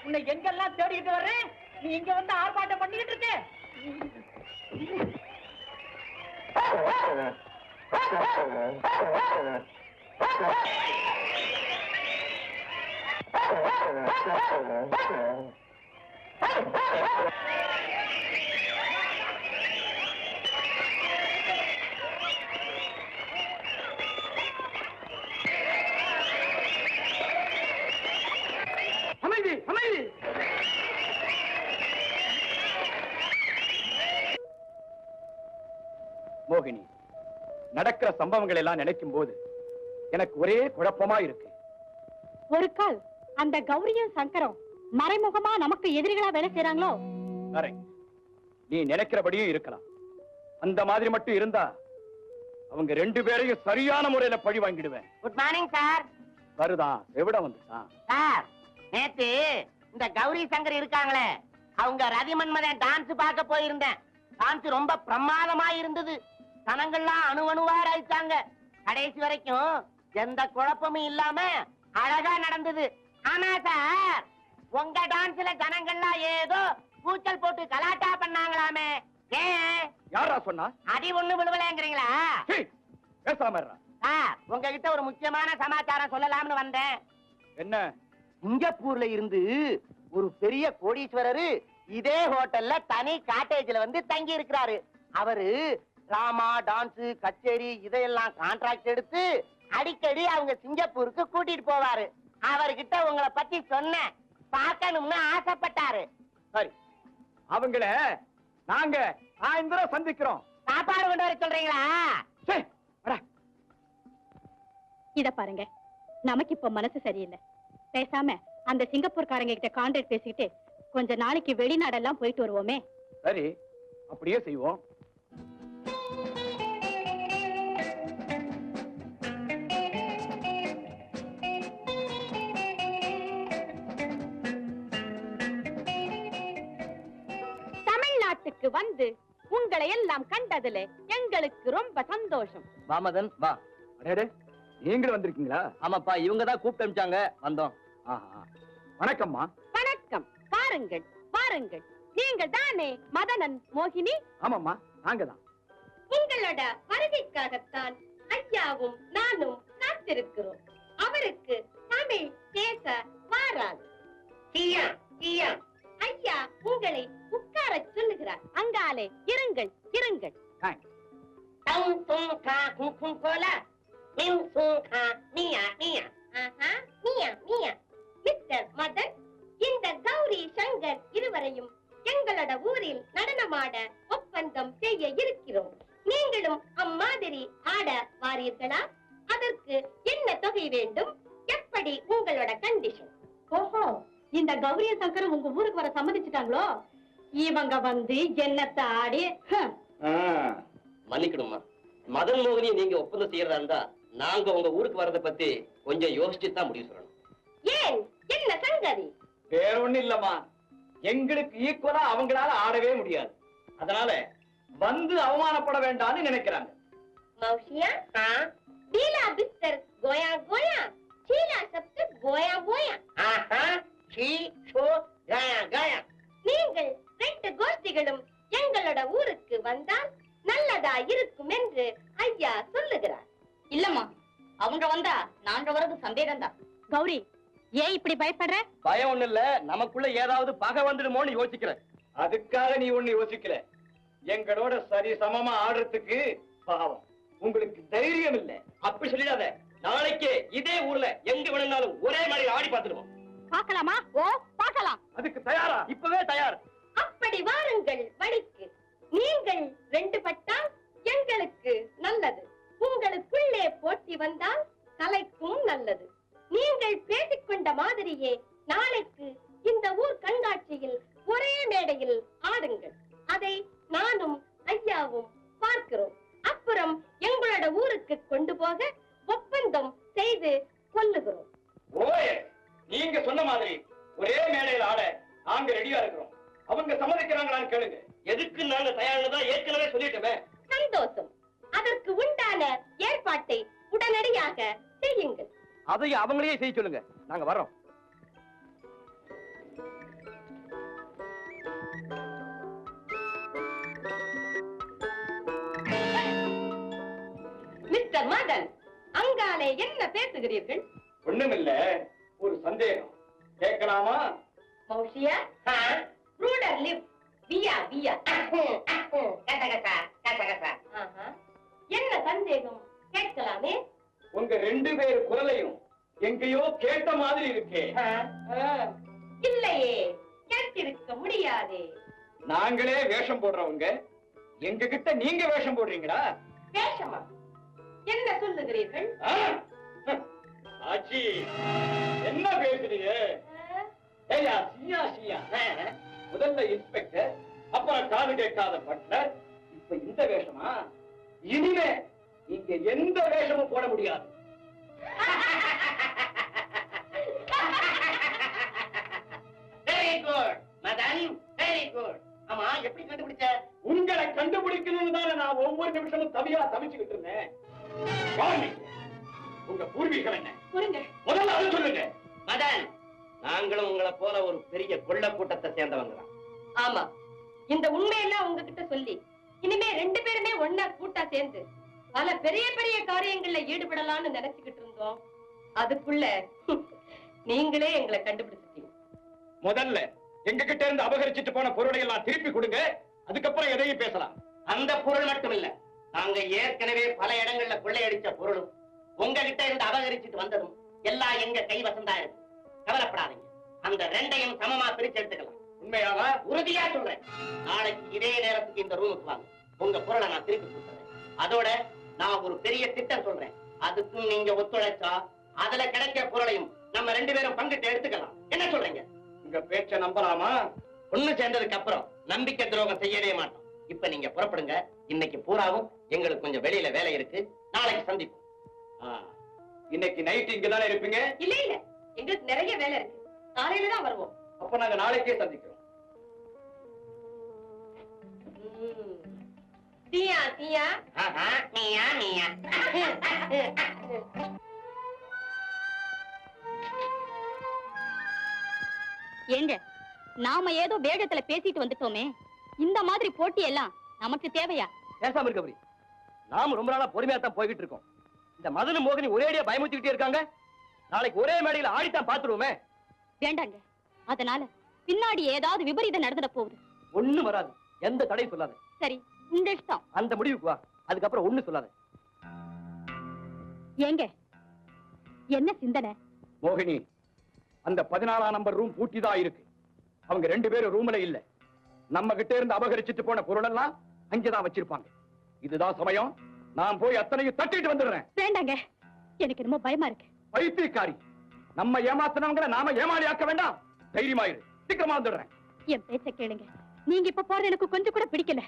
உன்னை எங்கெல்லாம் தேடிக்கிட்டு வர்றேன், நீ இங்க வந்து ஆர்ப்பாட்டம் பண்ணிக்கிட்டு இருக்க. அமைதி அமைதி. மோகினி, நடக்கிற சம்பவங்கள் எல்லாம் நினைக்கும் போது எனக்கு ஒரே குழப்பமா இருக்கு. ஒரு கால் அந்த கௌரியும் சங்கரம் மறைமுகமா நமக்கு எதிரிகளா வேலை செய்யறாங்களோ? நீ நினைக்கிறபடியும் இருக்கலாம். அந்த மாதிரி மட்டும் இருந்தா அவங்க 2 பேரையும் சரியான முறையில பழி வாங்கிடுவேன். Good morning sir. வருதான் எவிட வந்துட்டான் சார். நேத்து இந்த கௌரி சங்கர் இருக்காங்களே, அவங்க ரவி மன்மதன் டான்ஸ் பார்க்க போயிருந்தேன். டான்ஸ் ரொம்ப பிரமாதமா இருந்தது. ஜனங்கள்லாம் அணுவணுவா ரசிச்சாங்க. கடைசி வரைக்கும் எந்த குழப்பமும் இல்லாம அழகா நடந்தது. ஆனா சார், உங்க டான்ஸ்ல ஜனங்கள்லாம் ஏதோ கூச்சல் போட்டு கலாட்டா பண்ணாங்களாமே, ஏன்? யாரா சொன்னா? அடி ஒண்ணு விழுவலங்கிறீங்களா? பேசாம சார், உங்ககிட்ட ஒரு முக்கியமான சமாச்சாரம் சொல்லலாம்னு வந்தேன். என்ன? சிங்கப்பூர்ல இருந்து ஒரு பெரிய கோடீஸ்வரரு இதே ஹோட்டல்ல தனி காட்டேஜ்ல வந்து தங்கி இருக்கிறாரு. அவரு டிராமா, டான்ஸ், கச்சேரி இதையெல்லாம் கான்ட்ராக்ட் எடுத்து அடிக்கடி அவங்க சிங்கப்பூருக்கு கூட்டிட்டு போவாரு. அவர்கிட்ட உங்களை பத்தி சொன்ன பார்க்கணும்னு ஆசைப்பட்டாரு. சரி, அவங்கள நாங்க சாயந்தரம் சந்திக்கிறோம். சாப்பாடு கொண்டு வர சொல்றீங்களா? இத பாருங்க, நமக்கு இப்ப மனசு சரியில்லை. பேசாம அந்த சிங்கப்பூர்காரங்க கிட்ட கான்ட்ராக்ட் பேசிக்கிட்டு கொஞ்ச நாளைக்கு வெளிநாடெல்லாம் போயிட்டு வருவோமே. சரி, அப்படியே செய்வோம். தமிழ்நாட்டுக்கு வந்து உங்களை எல்லாம் கண்டதுல எங்களுக்கு ரொம்ப சந்தோஷம். வாமதன் வா. அடே, நீங்களும் வந்திருக்கீங்களா? ஆமாப்பா, இவங்க தான் கூப்பிட்டு அனுப்பிச்சாங்க, வந்தோம். வணக்கம்மா. வணக்கம். பாருங்கள் பாருங்கள், நீங்கள் தானே மதனன் மோகினி? ஆமாம்மா, நாங்க தான். உங்களோட வருகைக்காகத்தான் ஐயாவும் நானும் காத்திருக்கிறோம். அவருக்கு தமிழ் பேச வாராது. ஐயா உங்களை உட்கார சொல்லுகிறார். அங்காலே இருங்கள் இருங்கள். மிஸ்டர் மதன், இந்த கௌரி சங்கர் இருவரையும் எங்களோட ஊரில் நடனமாட ஒப்பந்தம் செய்ய இருக்கிறோம். நீங்களும் அம்மாதிரி ஆட வாரீர்களா? அதற்கு என்ன தொகை வேண்டும்? எப்படி உங்களோட கண்டிஷன்? ஓஹோ, இந்த கௌரி சங்கர் உங்க ஊருக்கு வர சம்மதிச்சுட்டாங்களோ? இவங்க வந்து என்னத்தை ஆடி. மன்னிக்கணுமா, மதன் மோகினி நீங்க ஒப்பந்தம் செய்யறதா இருந்தா நாங்க உங்க ஊருக்கு வரத பத்தி கொஞ்சம் யோசிச்சு தான் முடிவு சொல்லணும். ஏன், என்ன சங்கதி? வேற ஒண்ணு இல்லம்மா, எங்களுக்கு ஈக்குவலா அவங்களால ஆடவே முடியாது. அதனால வந்து அவமானப்பட வேண்டாம்னு நினைக்கிறாங்க. மௌஷியா, பீலா பிஸ்தர் கோயா கோயா, சீலா சப்த கோயா கோயா. நீங்கள் 2 கோஷ்டிகளும் எங்களோட ஊருக்கு வந்தால் நல்லதா இருக்கும் என்று ஐயா சொல்லுகிறார். இல்லம்மா, அவங்க வந்தா நாங்க வரது சந்தேகம் தான். கௌரி, ஏன் இப்படி பயப்படுற? பயம் ஒண்ணு இல்ல, நமக்குள்ள ஏதாவது பகை வந்துடுமோன்னு யோசிக்கிறேன். அதுக்காக நீ ஒண்ணு யோசிக்கல. எங்களோட சரி சமமா ஆடுறதுக்கு பாவம் உங்களுக்கு தைரியம் இல்ல. அப்படி சொல்லிடாத. நாளைக்கு இதே ஊர்ல எங்க வேணும்னாலும் ஒரே மாதிரி ஆடி பார்த்துடுவோம். பார்க்கலாமா? ஓ, பார்க்கலாம். அதுக்கு தயாரா? இப்பவே தயார். அப்படி வாருங்கள் வழிக்கு. நீங்கள் 2 பட்டால் எங்களுக்கு நல்லது. உங்களுக்குள்ளே போட்டி வந்தால் கலைக்கும் நல்லது. நீங்கள் பேசிக்கொண்ட மாதிரியே நாளைக்கு இந்த ஊர் கண்காட்சியில் ஒரே மேடையில் ஆடுங்கள். அதை நானும் ஐயாவும் பார்க்கிறோம். அப்புறம் எங்களோட ஊருக்கு கொண்டு போக ஒப்பந்தம் செய்து கொள்ளுகிறோம். ஓயே, நீங்க சொன்ன மாதிரி ஒரே மேடையில் ஆட நாங்க ரெடியா இருக்கிறோம். அவங்க சம்மதிக்கிறாங்களான்னு கேளுங்க. எதுக்கு நாங்க தயார்தான் ஏற்கனவே சொல்லிட்டோமே. சந்தோஷம். அதற்கு உண்டான ஏற்பாட்டை உடனடியாக செய்யுங்கள். அதையும் அவங்களையே செய்ய சொல்லுங்க, நாங்க வர்றோம். மதன், அங்காலே என்ன பேசுகிறீர்கள்? ஒண்ணுமில்ல, ஒரு சந்தேகம் கேட்கலாமா? மௌஷியா, ரூடர் லிப், வியா வியா. ஆஹா. என்ன சந்தேகம்? கேட்கலாமே. உங்க ரெண்டு பேர் குரலையும் எங்கேயோ கேட்ட மாதிரி இருக்கே. இல்லையே, கேட்டிருக்க முடியாதே. நாங்களே வேஷம் போடுறவங்க எங்க கிட்ட நீங்க வேஷம் போடுறீங்களா? வேஷமா? என்ன சொல்லுகிறீர்கள்? ஆச்சி, என்ன பேசுறீங்க? ஏய்யா, சியா சியா. முதல்ல இன்ஸ்பெக்டர், அப்புறம் காது கேட்காத பட்லர், இப்ப இந்த வேஷமா? இனிமே நீங்க எந்த வேஷமும் போட முடியாது. Very good Madan, very good. ஆமா, எப்படி கண்டுபிடிச்ச? உங்களை கண்டுபிடிக்கணும்னு தானே நான் ஒவ்வொரு நிமிஷமும் தவியா தவிச்சுக்கிட்டு இருந்தேன். கவனிங்க. உங்க பூர்வீகம் என்ன? புரிங்க. முதல்ல அது சொல்லுங்க. மதன், நாங்களும் உங்களை போல ஒரு பெரிய கொள்ள கூட்டத்தை சேர்ந்தவங்க தான். ஆமா, இந்த உண்மையெல்லாம் உங்ககிட்ட சொல்லி இனிமே ரெண்டு பேருமே ஒன்னா கூட்டா சேர்ந்து பல பெரிய பெரிய காரியங்கள்ல ஈடுபடலாம்னு நினைச்சுக்கிட்டு இருந்தோம். அதுக்குள்ள நீங்களே எங்களை கண்டுபிடிச்சிட்டீங்க. முதல்ல எங்க கிட்ட இருந்து அபகரிச்சிட்டு போன பொருளை எல்லாம் திருப்பி கொடுங்க, அதுக்கப்புறம் எதையும் பேசலாம். அந்த பொருள் மட்டும் இல்ல, நாங்க ஏற்கனவே பல இடங்கள்ல கொள்ளையடிச்ச பொருளும் உங்ககிட்ட இருந்து அபகரிச்சுட்டு வந்ததும் எல்லாம் எங்க கைவசம் இருக்கு. கவலைப்படாதீங்க, அந்த ரெண்டையும் சமமா பிரிச்சு எடுத்துக்கலாம். உண்மையாவா? உறுதியா சொல்றேன். நாளைக்கு இதே நேரத்துக்கு இந்த ரூமுக்கு வாங்க, உங்க பொருளை நான் திருப்பி கொடுத்துறேன். அதோட நான் ஒரு பெரிய திட்டம் சொல்றேன், அதுக்கும் நீங்க ஒத்துழைச்சா அதுல கிடைக்கிற பொருளையும் நம்ம ரெண்டு பேரும் பங்கிட்டு எடுத்துக்கலாம். என்ன சொல்றீங்க? உங்க பேச்ச நம்பலாமா? ஒண்ணு சேர்ந்ததுக்கு அப்புறம் நம்பிக்கை துரோகம் செய்யவே மாட்டோம். இப்ப நீங்க புறப்படுங்க. இன்னைக்கு பூராவும் எங்களுக்கு கொஞ்சம் வெளியில வேலை இருக்கு, நாளைக்கு சந்திப்போம். இன்னைக்கு நைட் இங்க தானே இருப்பீங்க? இல்ல இல்ல, எங்களுக்கு நிறைய வேலை இருக்கு, காலையில தான் வருவோம். அப்ப நாங்க நாளைக்கே சந்திக்கிறோம். தீயா தீயா. நீயா நீயா. ஏங்க, நாம ஏதோ வேகத்துல பேசிட்டு வந்துட்டோமே, இந்த மாதிரி போட்டி எல்லாம் நமக்கு தேவையா? பேசாம இருக்க. நாம ரொம்ப நாளா பொறுமையா தான் போய்கிட்டு இருக்கோம். இந்த மதனும் மோகினி ஒரேடியா பயமுறுத்திக்கிட்டே இருக்காங்க. நாளைக்கு ஒரே மேடையில ஆடித்தான் பாத்துருவோமே. வேண்டாங்க, அதனால பின்னாடி ஏதாவது விபரீதம் நடந்துட போகுது. ஒண்ணு வராது, எந்த தடையும் சொல்லாத. சரி, உங்க இஷ்டம். அந்த முடிவுக்கு வா, அதுக்கப்புறம் ஒண்ணு சொல்லாத. ஏங்க, என்ன சிந்தனை? மோகினி, அந்த 14ஆம் நம்பர் ரூம் பூட்டிதான் இருக்கு. அவங்க ரெண்டு பேரும் ரூம்ல இல்ல. நம்ம கிட்ட இருந்து அபகரிச்சிட்டு போன பொருள் எல்லாம் அங்கேதான் வச்சிருப்பாங்க. இதுதான் சமயம், நான் போய் அத்தனையும் தட்டிட்டு வந்துடுறேன். வேண்டாங்க, எனக்கு ரொம்ப பயமா இருக்கு. பைத்தியக்காரி, நம்ம ஏமாத்தினவங்களை நாம ஏமாளி ஆக்க வேண்டாம். தைரியமாயிரு, சீக்கிரமா வந்துடுறேன். என் பேச்ச கேளுங்க. நீங்க இப்ப போறது எனக்கு கொஞ்சம் கூட பிடிக்கல.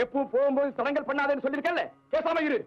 எப்பவும் போகும்போது தடங்கல் பண்ணாதேன்னு சொல்லிருக்கேன்ல, பேசாம இரு.